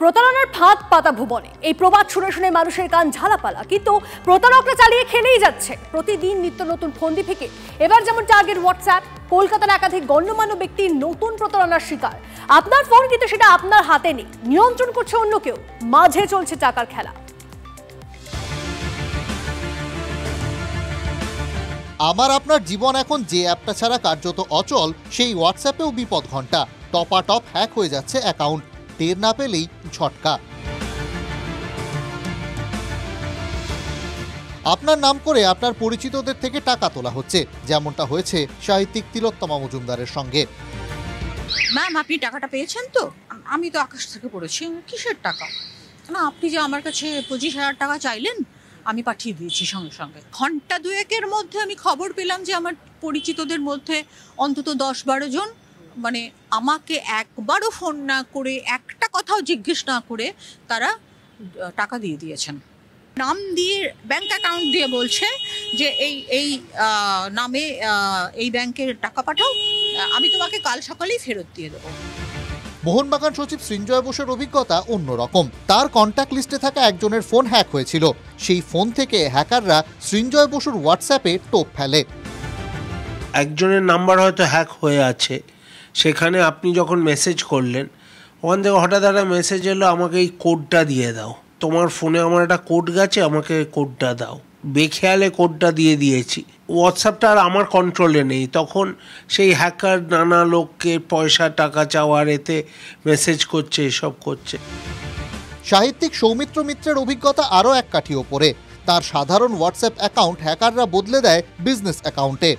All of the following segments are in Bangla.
প্রতারণার ফাঁদ পাতা ভুবনে এই প্রবাদ শুনে শুনে মানুষের কান ঝালাপালা, কিন্তু প্রতারকরা চালিয়ে খেলেই যাচ্ছে। প্রতিদিন নিত্য নতুন ফন্দি থেকে এবার যেমন টার্গেট হোয়াটসঅ্যাপ, কলকাতার একাধিক গণ্যমান্য ব্যক্তির নতুন প্রতারণার শিকার। আপনার ফোন কিন্তু সেটা আপনার হাতে নেই, নিয়ন্ত্রণ করছে অন্য কেউ, মাঝে চলছে টাকার খেলা। আমার আপনার জীবন এখন যে অ্যাপটা ছাড়া কার্যত অচল, সেই হোয়াটসঅ্যাপেও বিপদ ঘন্টা। টপাটপ হ্যাক হয়ে যাচ্ছে অ্যাকাউন্ট, টের না পেলেই ঝটকা। আপনার নাম করে আপনার পরিচিতদের থেকে টাকা তোলা হচ্ছে, যেমনটা হয়েছে সাহিত্যিক তিলোত্তমা মজুমদারের সঙ্গে। ম্যাম, আপনি টাকাটা পেয়েছেন তো? আমি তো আকাশ থেকে পড়েছি। কিসের টাকা? না, আপনি যে আমার কাছে 25,000 টাকা চাইলেন, আমি পাঠিয়ে দিয়েছি সঙ্গে সঙ্গে। ঘন্টা দুয়েকের মধ্যে আমি খবর পেলাম যে আমার পরিচিতদের মধ্যে অন্তত 10-12 জন মানে আমাকে একবারও ফোন না করে, একটা কথাও জিজ্ঞেস না করে তারা টাকা দিয়ে দিয়েছেন। নাম দিয়ে, ব্যাংক অ্যাকাউন্ট দিয়ে বলছে যে এই নামে এই ব্যাংকের টাকা পাঠাও, আমি তোমাকে কাল সকালেই ফেরত দিয়ে দেবো। মোহনবাগান সচিব সৃঞ্জয় বোসের অভিজ্ঞতা অন্যরকম। তার কন্ট্যাক্ট লিস্টে থাকা একজনের ফোন হ্যাক হয়েছিল। সেই ফোন থেকে হ্যাকাররা সৃঞ্জয় বসুর হোয়াটসঅ্যাপে টোপ ফেলে। একজনের নাম্বার হয়তো হ্যাক হয়ে আছে, সেখানে আপনি যখন মেসেজ করলেন, ওখান থেকে হঠাৎ একটা মেসেজ এলো, আমাকে এই কোডটা দিয়ে দাও, তোমার ফোনে আমার একটা কোড গেছে, আমাকে কোডটা দাও। বেখেয়ালে কোডটা দিয়ে দিয়েছি। হোয়াটসঅ্যাপটা আর আমার কন্ট্রোলে নেই। তখন সেই হ্যাকার নানা লোককে পয়সা টাকা চাওয়ার এতে মেসেজ করছে, এসব করছে। সাহিত্যিক সৌমিত্র মিত্রের অভিজ্ঞতা আরও এক কাঠি ওপরে। তার সাধারণ হোয়াটসঅ্যাপ অ্যাকাউন্ট হ্যাকাররা বদলে দেয় বিজনেস অ্যাকাউন্টে।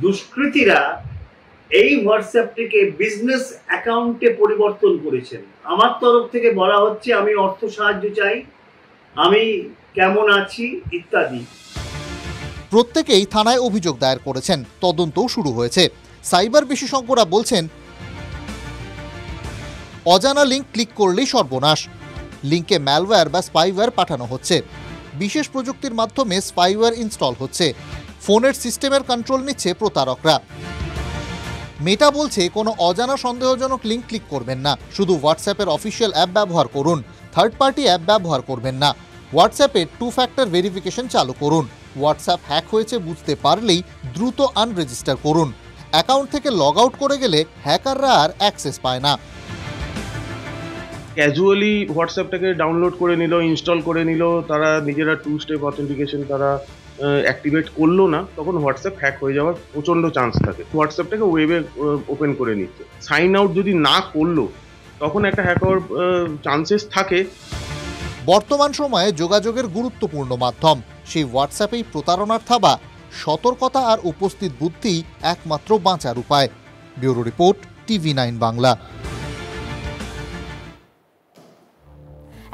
দুষ্কৃতীরা এই হোয়াটসঅ্যাপটিকে বিজনেস অ্যাকাউন্টে পরিবর্তন করেছেন। আমার তরফ থেকে বলা হচ্ছে আমি অর্থ সাহায্য চাই, আমি কেমন আছি ইত্যাদি। প্রত্যেকেই থানায় অভিযোগ দায়ের করেছেন, তদন্তও শুরু হয়েছে। সাইবার বিশেষজ্ঞরা বলছেন, অজানা লিঙ্ক ক্লিক করলেই সর্বনাশ। লিঙ্কে ম্যালওয়্যার বা স্পাইওয়্যার পাঠানো হচ্ছে। বিশেষ প্রযুক্তির মাধ্যমে স্পাইওয়্যার ইনস্টল হচ্ছে। ফোনের সিস্টেমের কন্ট্রোল নিচ্ছে প্রতারকরা। মেটা বলছে কোনো অজানা সন্দেহজনক লিঙ্ক ক্লিক করবেন না, শুধু হোয়াটসঅ্যাপের অফিসিয়াল অ্যাপ ব্যবহার করুন, থার্ড পার্টি অ্যাপ ব্যবহার করবেন না। হোয়াটসঅ্যাপে 2 ফ্যাক্টর ভেরিফিকেশন চালু করুন। হোয়াটসঅ্যাপ হ্যাক হয়েছে বুঝতে পারলেই দ্রুত আনরেজিস্টার করুন। অ্যাকাউন্ট থেকে লগ আউট করে গেলে হ্যাকাররা আর অ্যাক্সেস পায় না। ক্যাজুয়ালি হোয়াটসঅ্যাপটাকে ডাউনলোড করে নিল, ইনস্টল করে নিল, তারা নিজেরা 2 স্টেপ অথেন্টিকেশন তারা অ্যাক্টিভেট করলো না, তখন হোয়াটসঅ্যাপ হ্যাক হয়ে যাওয়ার প্রচণ্ড চান্স থাকে। হোয়াটসঅ্যাপটাকে ওয়েবে ওপেন করে নিচ্ছে। সাইন আউট যদি না করলো, তখন একটা হ্যাক হওয়ার চান্সেস থাকে। বর্তমান সময়ে যোগাযোগের গুরুত্বপূর্ণ মাধ্যম, সেই হোয়াটসঅ্যাপেই প্রতারণার থাবা। সতর্কতা আর উপস্থিত বুদ্ধি একমাত্র বাঁচার উপায়। Bureau report, TV9 Bangla.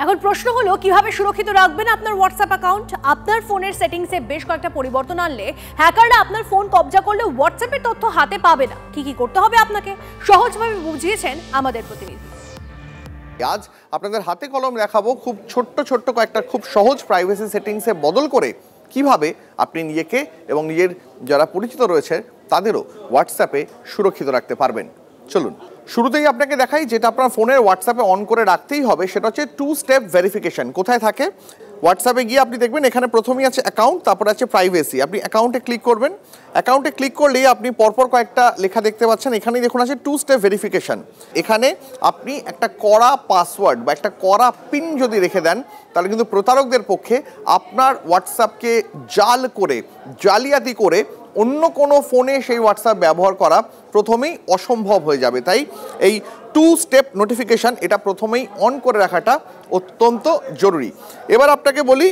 এখন প্রশ্ন হলো, কিভাবে সুরক্ষিত রাখবেন আপনার হোয়াটসঅ্যাপ অ্যাকাউন্ট? আপনার ফোনের সেটিংসে বেশ কয়েকটা পরিবর্তন আনলে হ্যাকাররা আপনার ফোন কবজা করলে হোয়াটসঅ্যাপের তথ্য হাতে পাবে না। কি করতে হবে আপনাকে সহজভাবে বুঝিয়েছেন আমাদের প্রতিনিধি। আজ আপনাদের হাতে কলম দেখাবো খুব ছোট্ট কয়েকটা খুব সহজ প্রাইভেসি সেটিংসে বদল করে কিভাবে আপনি নিজেকে এবং নিজের যারা পরিচিত রয়েছে তাদেরও হোয়াটসঅ্যাপে সুরক্ষিত রাখতে পারবেন। চলুন শুরুতেই আপনাকে দেখাই, যেটা আপনার ফোনের হোয়াটসঅ্যাপে অন করে রাখতেই হবে, সেটা হচ্ছে 2 স্টেপ ভেরিফিকেশন। কোথায় থাকে? হোয়াটসঅ্যাপে গিয়ে আপনি দেখবেন এখানে প্রথমেই আছে অ্যাকাউন্ট, তারপরে আছে প্রাইভেসি। আপনি অ্যাকাউন্টে ক্লিক করবেন। অ্যাকাউন্টে ক্লিক করলেই আপনি পরপর কয়েকটা লেখা দেখতে পাচ্ছেন। এখানেই দেখুন আছে 2 স্টেপ ভেরিফিকেশন। এখানে আপনি একটা কড়া পাসওয়ার্ড বা একটা কড়া পিন যদি রেখে দেন, তাহলে কিন্তু প্রতারকদের পক্ষে আপনার হোয়াটসঅ্যাপকে জালিয়াতি করে অন্য কোনো ফোনে সেই হোয়াটসঅ্যাপ ব্যবহার করা প্রথমেই অসম্ভব হয়ে যাবে। তাই এই 2 স্টেপ নোটিফিকেশান এটা প্রথমেই অন করে রাখাটা অত্যন্ত জরুরি। এবার আপনাকে বলি,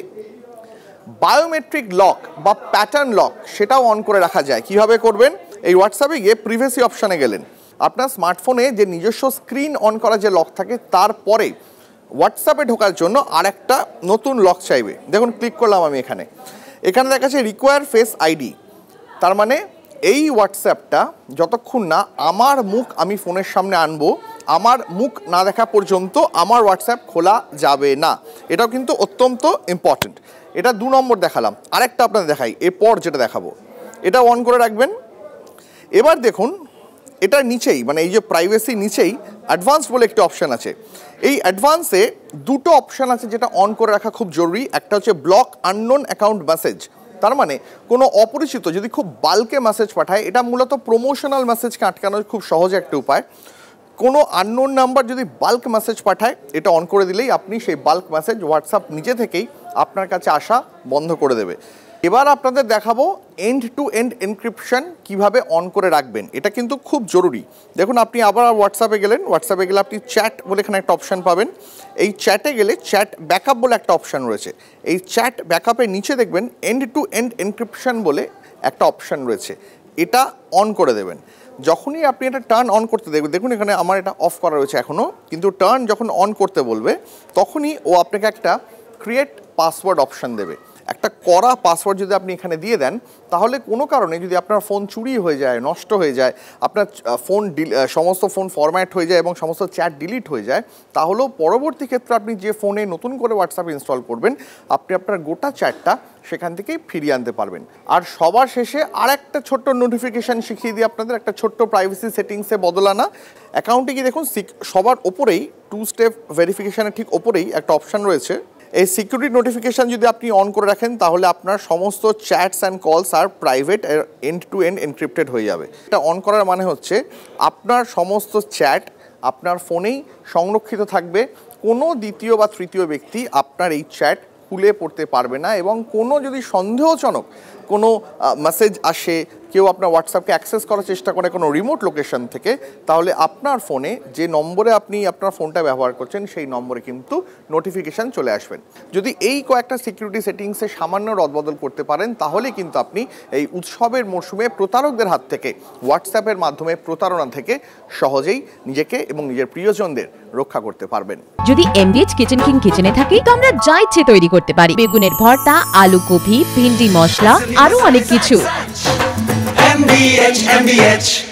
বায়োমেট্রিক লক বা প্যাটার্ন লক সেটাও অন করে রাখা যায়। কিভাবে করবেন? এই হোয়াটসঅ্যাপে গিয়ে প্রিভেসি অপশানে গেলেন। আপনার স্মার্টফোনে যে নিজস্ব স্ক্রিন অন করা যে লক থাকে, তারপরে হোয়াটসঅ্যাপে ঢোকার জন্য আরেকটা নতুন লক চাইবে। দেখুন ক্লিক করলাম আমি এখানে দেখা যাচ্ছে রিকোয়ার ফেস আইডি। তার মানে এই হোয়াটসঅ্যাপটা যতক্ষণ না আমার মুখ আমি ফোনের সামনে আনবো, আমার মুখ না দেখা পর্যন্ত আমার হোয়াটসঅ্যাপ খোলা যাবে না। এটাও কিন্তু অত্যন্ত ইম্পর্টেন্ট। এটা 2 নম্বর দেখালাম। আরেকটা আপনাদের দেখাই, এরপর যেটা দেখাবো, এটা অন করে রাখবেন। এবার দেখুন এটার নিচেই মানে এই যে প্রাইভেসি নিচেই অ্যাডভান্স বলে একটি অপশান আছে। এই অ্যাডভান্সে দুটো অপশান আছে যেটা অন করে রাখা খুব জরুরি। একটা হচ্ছে ব্লক আননোন অ্যাকাউন্ট মেসেজ, তার মানে কোনো অপরিচিত যদি খুব বাল্কে মেসেজ পাঠায়, এটা মূলত প্রমোশনাল মেসেজকে আটকানোর খুব সহজ একটা উপায়। কোনো আননোন নাম্বার যদি বাল্ক মেসেজ পাঠায়, এটা অন করে দিলেই আপনি সেই বাল্ক মেসেজ হোয়াটসঅ্যাপ নিজে থেকেই আপনার কাছে আসা বন্ধ করে দেবে। এবার আপনাদের দেখাবো এন্ড টু এন্ড এনক্রিপশন কিভাবে অন করে রাখবেন। এটা কিন্তু খুব জরুরি। দেখুন, আপনি আবার হোয়াটসঅ্যাপে গেলেন, হোয়াটসঅ্যাপে গেলে আপনি চ্যাট বলে এখানে একটা অপশান পাবেন। এই চ্যাটে গেলে চ্যাট ব্যাকআপ বলে একটা অপশান রয়েছে। এই চ্যাট ব্যাকআপের নিচে দেখবেন এন্ড টু এন্ড এনক্রিপশন বলে একটা অপশান রয়েছে, এটা অন করে দেবেন। যখনই আপনি এটা টার্ন অন করতে দেখবেন, দেখুন এখানে আমার এটা অফ করা রয়েছে এখনও, কিন্তু টার্ন যখন অন করতে বলবে তখনই ও আপনাকে একটা ক্রিয়েট পাসওয়ার্ড অপশান দেবে। একটা করা পাসওয়ার্ড যদি আপনি এখানে দিয়ে দেন, তাহলে কোনো কারণে যদি আপনার ফোন চুরি হয়ে যায়, নষ্ট হয়ে যায়, আপনার ফোন সমস্ত ফোন ফরম্যাট হয়ে যায় এবং সমস্ত চ্যাট ডিলিট হয়ে যায়, তাহলেও পরবর্তী ক্ষেত্রে আপনি যে ফোনে নতুন করে হোয়াটসঅ্যাপ ইনস্টল করবেন, আপনি আপনার গোটা চ্যাটটা সেখান থেকেই ফিরিয়ে আনতে পারবেন। আর সবার শেষে আর একটা ছোট্ট নোটিফিকেশান শিখিয়ে দিই আপনাদের, একটা ছোট্ট প্রাইভেসি সেটিংসে বদলানা। অ্যাকাউন্টে গিয়ে দেখুন সবার ওপরেই 2 স্টেপ ভেরিফিকেশানের ঠিক ওপরেই একটা অপশান রয়েছে। এই সিকিউরিটি নোটিফিকেশান যদি আপনি অন করে রাখেন, তাহলে আপনার সমস্ত চ্যাটস অ্যান্ড কলস আর private end to end encrypted হয়ে যাবে। এটা অন করার মানে হচ্ছে আপনার সমস্ত চ্যাট আপনার ফোনেই সংরক্ষিত থাকবে, কোনো দ্বিতীয় বা তৃতীয় ব্যক্তি আপনার এই চ্যাট খুলে পড়তে পারবে না। এবং কোনো যদি সন্দেহজনক কোনো মেসেজ আসে, কেউ আপনার হোয়াটসঅ্যাপকে অ্যাক্সেস করার চেষ্টা করে কোনো রিমোট লোকেশন থেকে, তাহলে আপনার ফোনে যে নম্বরে আপনি আপনার ফোনটা ব্যবহার করছেন সেই নম্বরে কিন্তু নোটিফিকেশান চলে আসবেন। যদি এই কয়েকটা সিকিউরিটি সেটিংসে সামান্য রদবদল করতে পারেন, তাহলে কিন্তু আপনি এই উৎসবের মরশুমে প্রতারকদের হাত থেকে, হোয়াটসঅ্যাপের মাধ্যমে প্রতারণা থেকে সহজেই নিজেকে এবং নিজের প্রিয়জনদের রক্ষা করতে পারবেন। যদি এমবিএচ কিচেন কিং কিচেনে থাকি, তো আমরা যা ইচ্ছে তৈরি করতে পারি। বেগুনের ভর্তা, আলু কপি, ভিন্ডি মশলা, আরো অনেক কিছু। MBH